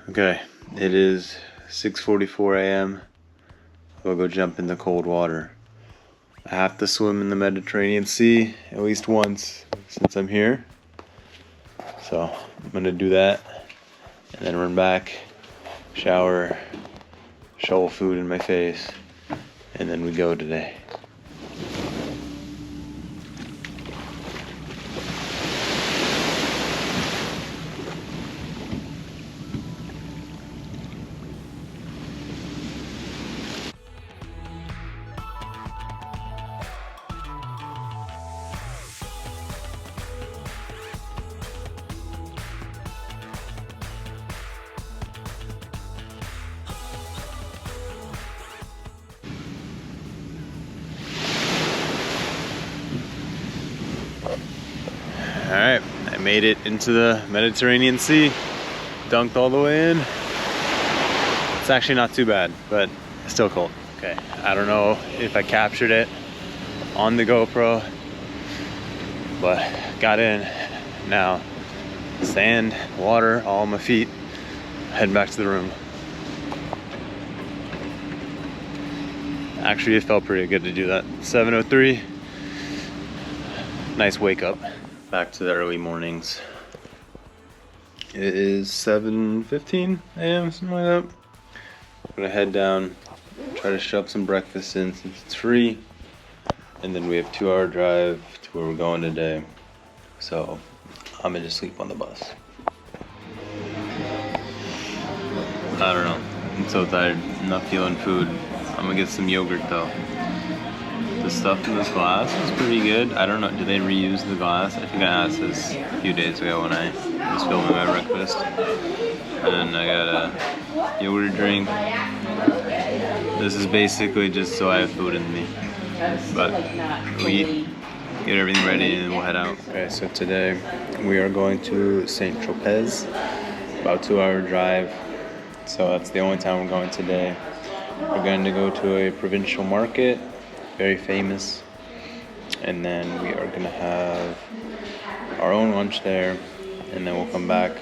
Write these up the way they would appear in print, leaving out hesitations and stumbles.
Okay, it is 6:44 a.m. We'll go jump in the cold water. I have to swim in the Mediterranean Sea at least once since I'm here. So I'm gonna do that and then run back, shower, shovel food in my face, and then we go today. Alright, I made it into the Mediterranean Sea, dunked all the way in. It's actually not too bad, but it's still cold. Okay, I don't know if I captured it on the GoPro, but got in. Now, sand, water, all on my feet. Heading back to the room. Actually, it felt pretty good to do that. 7:03, nice wake up. Back to the early mornings. It is 7:15 a.m., something like that. I'm gonna head down, try to shove some breakfast in since it's free, and then we have a 2-hour drive to where we're going today. So I'm gonna just sleep on the bus. I don't know. I'm so tired. I'm not feeling food. I'm gonna get some yogurt though. The stuff in this glass is pretty good. I don't know, do they reuse the glass? I think I asked this a few days ago when I was filming my breakfast. And then I got a yogurt drink. This is basically just so I have food in me. But we'll eat, get everything ready, and then we'll head out. Okay, so today we are going to Saint Tropez. About 2-hour drive. So that's the only time we're going today. We're going to go to a provincial market. Very famous, and then we are gonna have our own lunch there, and then we'll come back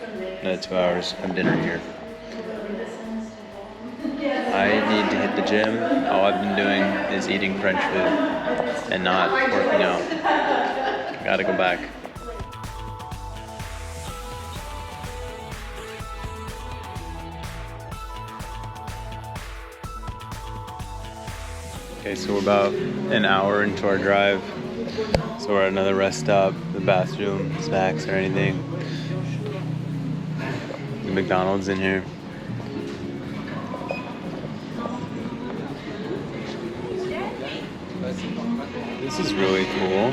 another 2 hours, have dinner here. I need to hit the gym. All I've been doing is eating French food and not working out. Gotta go back. Okay, so we're about an hour into our drive. So we're at another rest stop, the bathroom, snacks or anything. The McDonald's in here. This is really cool.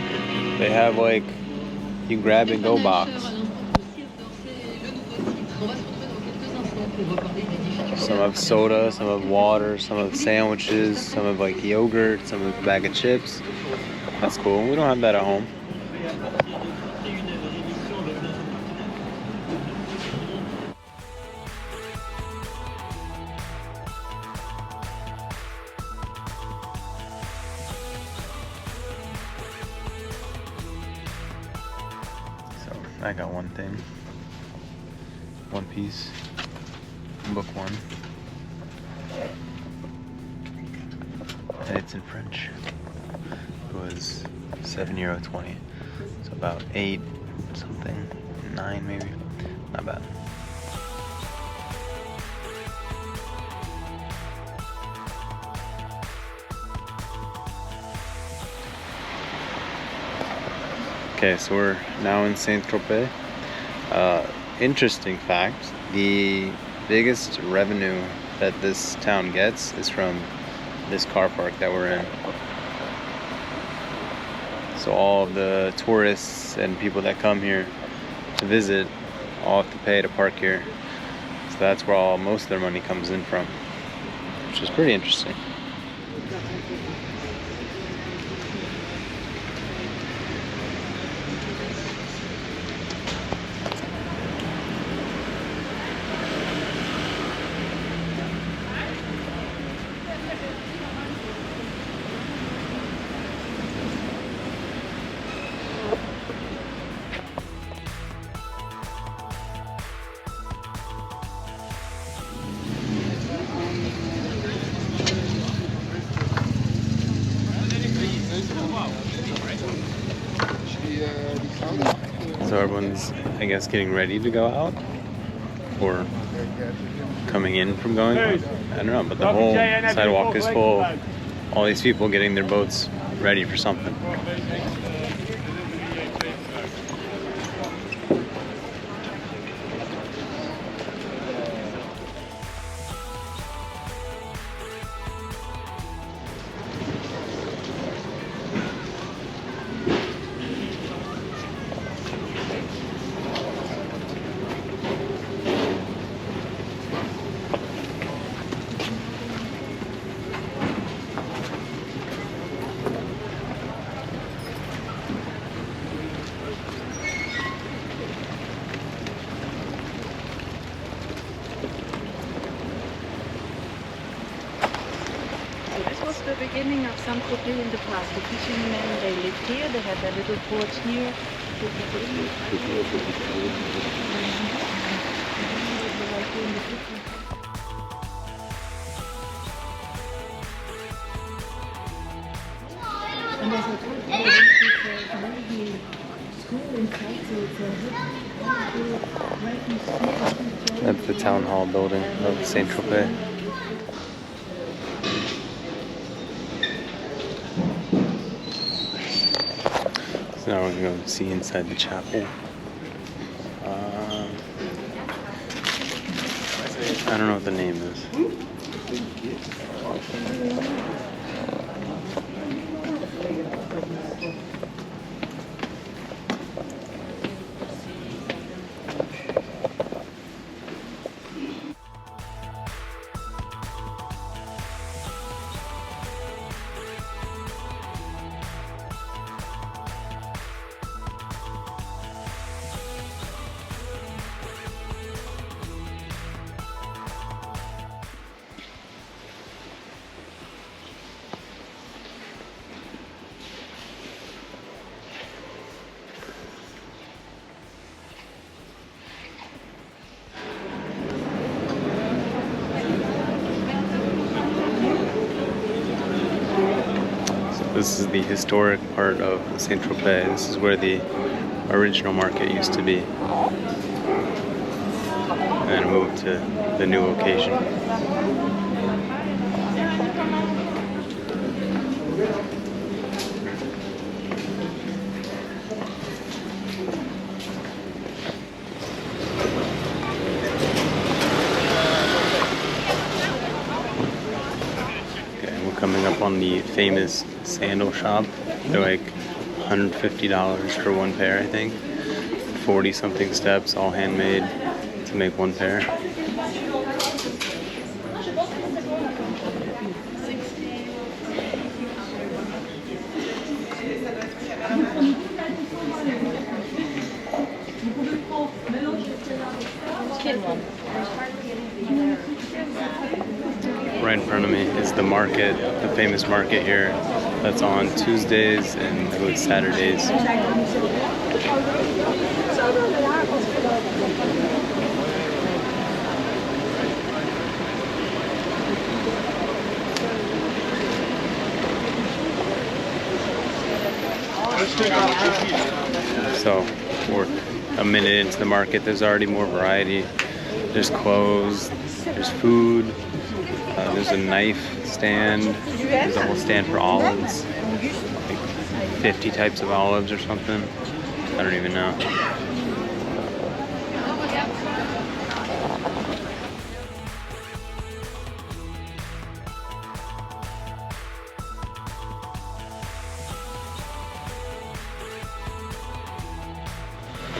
They have like, you grab and go box. Some have soda, some have water, some have sandwiches, some have like yogurt, some have a bag of chips. That's cool. We don't have that at home. So I got one thing. One piece. Book one. And it's in French. It was €7.20. So about 8 something, 9 maybe. Not bad. Okay, so we're now in Saint Tropez. Interesting fact, the biggest revenue that this town gets is from this car park that we're in. So all of the tourists and people that come here to visit all have to pay to park here. So that's where most of their money comes in from, which is pretty interesting. So everyone's, I guess, getting ready to go out or coming in from going. I don't know, but the whole sidewalk is full. All these people getting their boats ready for something. This was the beginning of Saint Tropez in the past. The fishermen, they lived here. They had their little port here. And there's a very school inside, so That's the town hall building of Saint Tropez. So now we're going to go see inside the chapel. I don't know what the name is. This is the historic part of Saint Tropez. This is where the original market used to be. And moved to the new location. Coming up on the famous sandal shop. They're like $150 for one pair, I think. 40 something steps, all handmade to make one pair. Right in front of me is the market, the famous market here. That's on Tuesdays and I believe Saturdays. So we're a minute into the market. There's already more variety. There's clothes, there's food. There's a knife stand. There's a whole stand for olives. Like 50 types of olives or something. I don't even know.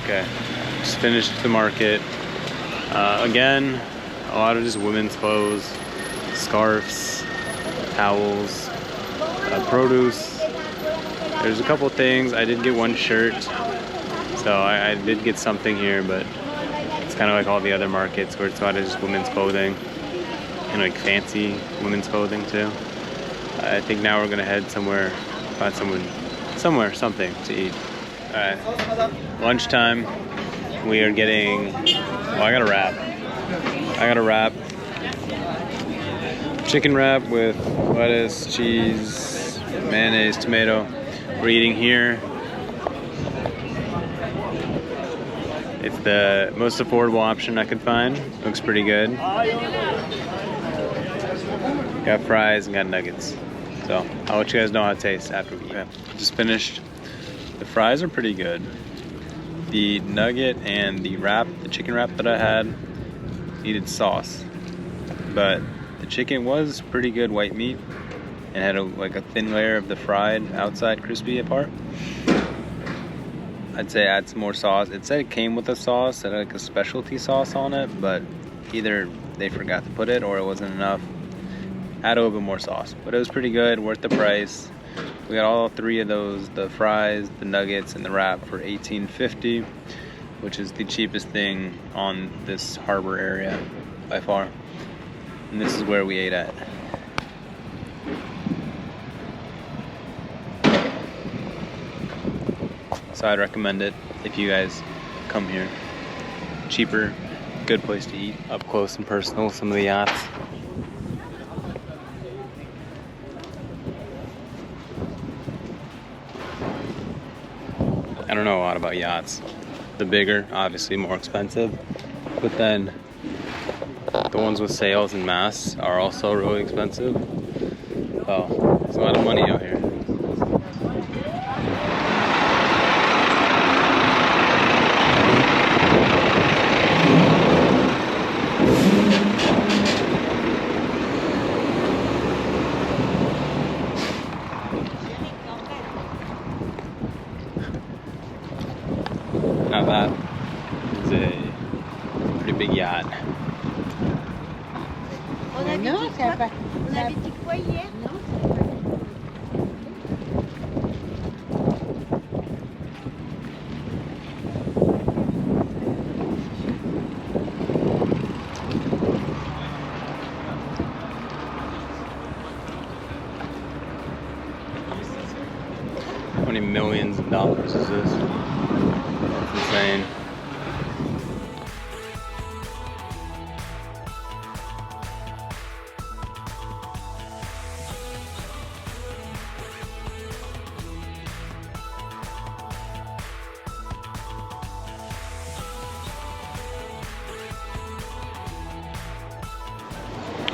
Okay, just finished the market. Again, a lot of just women's clothes. Scarves, towels, produce. There's a couple things. I did get one shirt, so I did get something here, but it's kind of like all the other markets where it's a lot of just women's clothing and like fancy women's clothing too. I think now we're gonna head somewhere, find something to eat. All right, lunchtime. We are getting. Oh, I got a wrap. Chicken wrap with lettuce, cheese, mayonnaise, tomato. We're eating here. It's the most affordable option I could find. Looks pretty good. Got fries and got nuggets. So I'll let you guys know how it tastes after we eat. Okay. Just finished. The fries are pretty good. The nugget and the wrap, the chicken wrap that I had, needed sauce. But the chicken was pretty good white meat and had like a thin layer of the fried outside crispy part. I'd say add some more sauce. It said it came with a sauce, it had like a specialty sauce on it, but either they forgot to put it or it wasn't enough. Add a little bit more sauce, but it was pretty good, worth the price. We got all three of those, the fries, the nuggets, and the wrap for $18.50, which is the cheapest thing on this harbor area by far. And this is where we ate at. So I'd recommend it if you guys come here. Cheaper, good place to eat. Up close and personal, some of the yachts. I don't know a lot about yachts. The bigger, obviously more expensive. But then the ones with sails and masts are also really expensive. Oh, there's a lot of money out here. Now that is a pretty big yacht. Non, ça va. On avait dit quoi hier? Non. 20 millions of dollars is this? That's insane.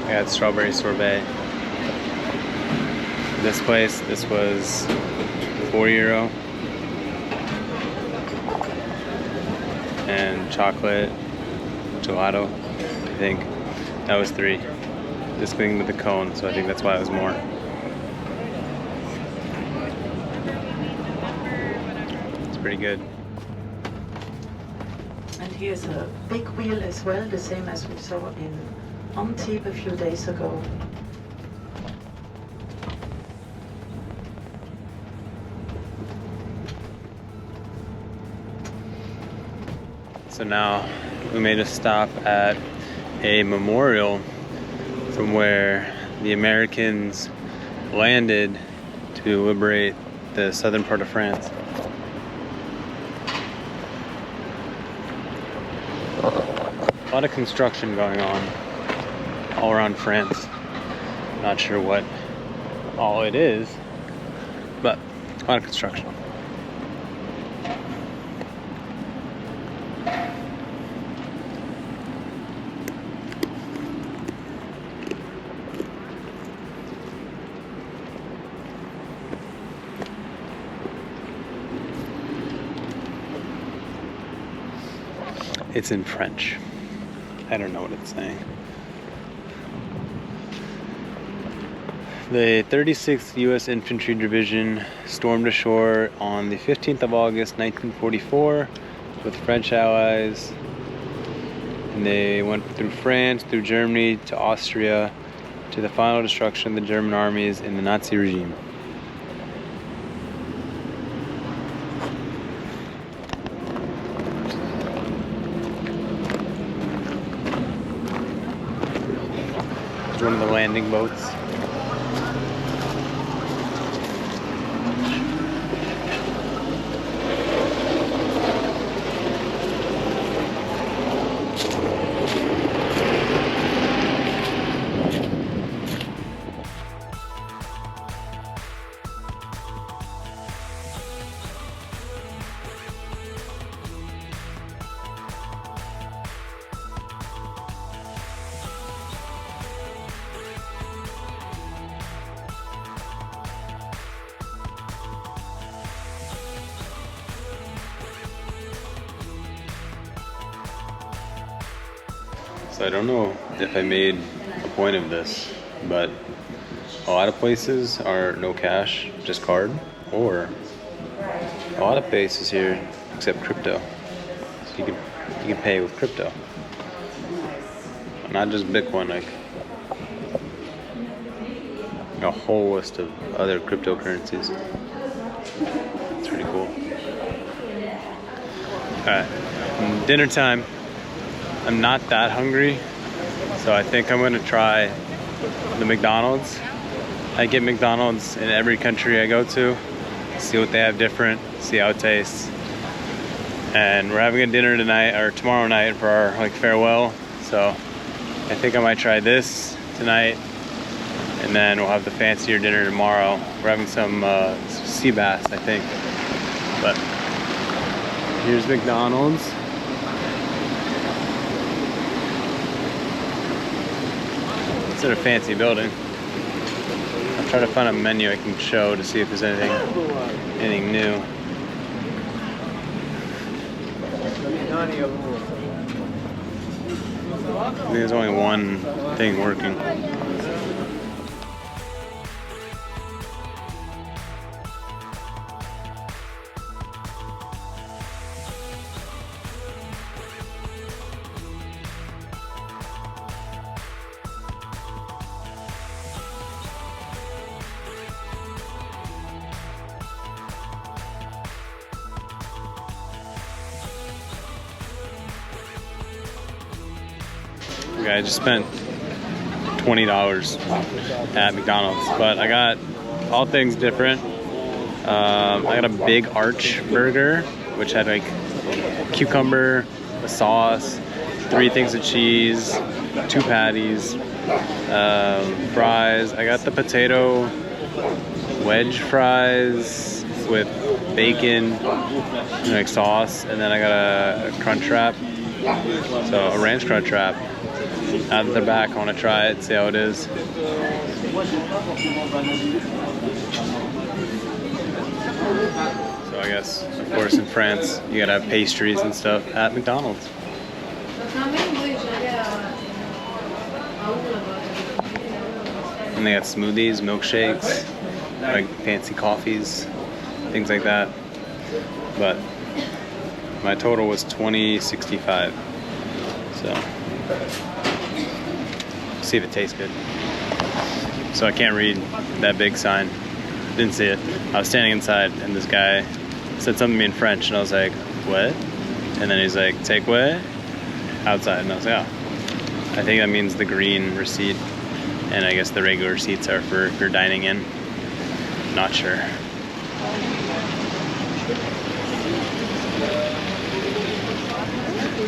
I got strawberry sorbet. This place, this was €4. And chocolate gelato, I think. That was $3. This thing with the cone, so I think that's why it was more. It's pretty good. And here's a big wheel as well, the same as we saw in Antibes a few days ago. So now we made a stop at a memorial from where the Americans landed to liberate the southern part of France. A lot of construction going on all around France. Not sure what all it is, but a lot of construction. It's in French. I don't know what it's saying. The 36th U.S. Infantry Division stormed ashore on the 15th of August, 1944 with French allies. And they went through France, through Germany, to Austria, to the final destruction of the German armies in the Nazi regime. One of the landing boats. So I don't know if I made a point of this, but a lot of places are no cash, just card, or a lot of places here accept crypto. So you can pay with crypto, not just Bitcoin, like a whole list of other cryptocurrencies. It's pretty cool. Alright, dinner time. I'm not that hungry, so I think I'm gonna try the McDonald's. I get McDonald's in every country I go to, see what they have different, see how it tastes. And we're having a dinner tonight, or tomorrow night, for our like farewell. So I think I might try this tonight, and then we'll have the fancier dinner tomorrow. We're having some sea bass, I think. But here's McDonald's. It's in a fancy building. I'll try to find a menu I can show to see if there's anything new. I think there's only one thing working. Okay, I just spent $20 at McDonald's, but I got all things different. I got a big arch burger, which had like cucumber, a sauce, 3 things of cheese, 2 patties, fries. I got the potato wedge fries with bacon and like sauce, and then I got a crunch wrap, so a ranch crunch wrap. Out of the back, I want to try it, see how it is. So I guess, of course, in France, you gotta have pastries and stuff at McDonald's. And they got smoothies, milkshakes, like fancy coffees, things like that. But my total was $20.65. So see if it tastes good. So I can't read that big sign. Didn't see it. I was standing inside and this guy said something to me in French and I was like, what? And then he's like, take what? Outside. And I was like, oh. I think that means the green receipt, and I guess the regular receipts are for if you're dining in. Not sure.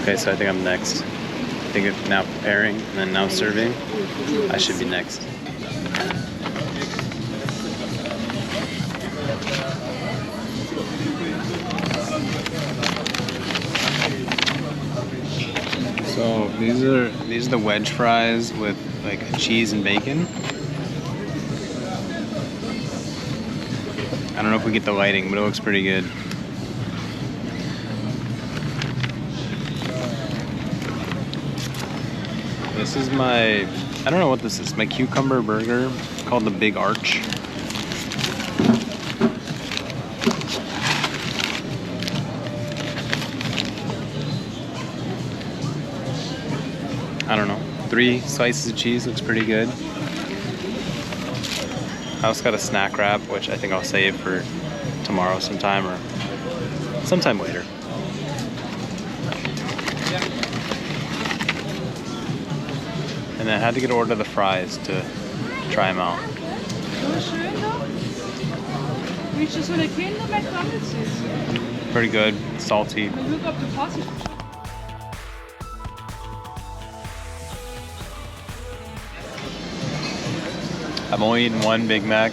Okay, so I think I'm next. I think it's now preparing and then now serving. I should be next. So these are the wedge fries with like cheese and bacon. I don't know if we get the lighting, but it looks pretty good. This is my, I don't know what this is, my cucumber burger. It's called the Big Arch. I don't know, 3 slices of cheese, looks pretty good. I also got a snack wrap, which I think I'll save for tomorrow sometime or sometime later. And I had to get an order of the fries to try them out. Pretty good, salty. I've only eaten 1 Big Mac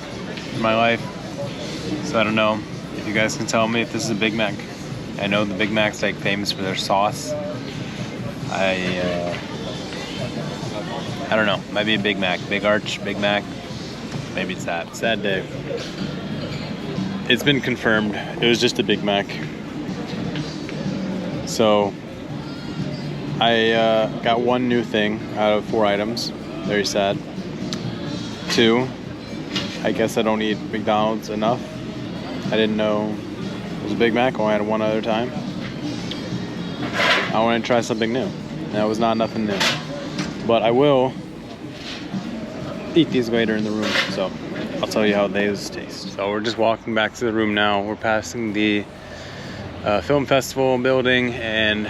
in my life, so I don't know if you guys can tell me if this is a Big Mac. I know the Big Mac's like famous for their sauce. I don't know, might be a Big Mac. Big Arch, Big Mac, maybe it's that. Sad day. It's been confirmed, it was just a Big Mac. So, I got one new thing out of 4 items. Very sad. 2, I guess I don't eat McDonald's enough. I didn't know it was a Big Mac. I only had one other time. I wanted to try something new. That was not nothing new. But I will eat these later in the room, so I'll tell you how those taste. So we're just walking back to the room now. We're passing the film festival building, and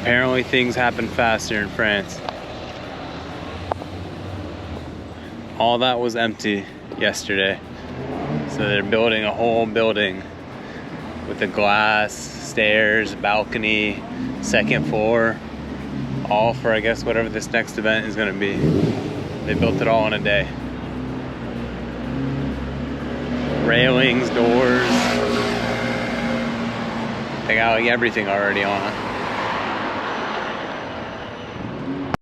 apparently things happen faster in France. All that was empty yesterday. So they're building a whole building with the glass, stairs, balcony, 2nd floor, all for, I guess, whatever this next event is gonna be. They built it all in a day. Railings, doors. They got like everything already on it.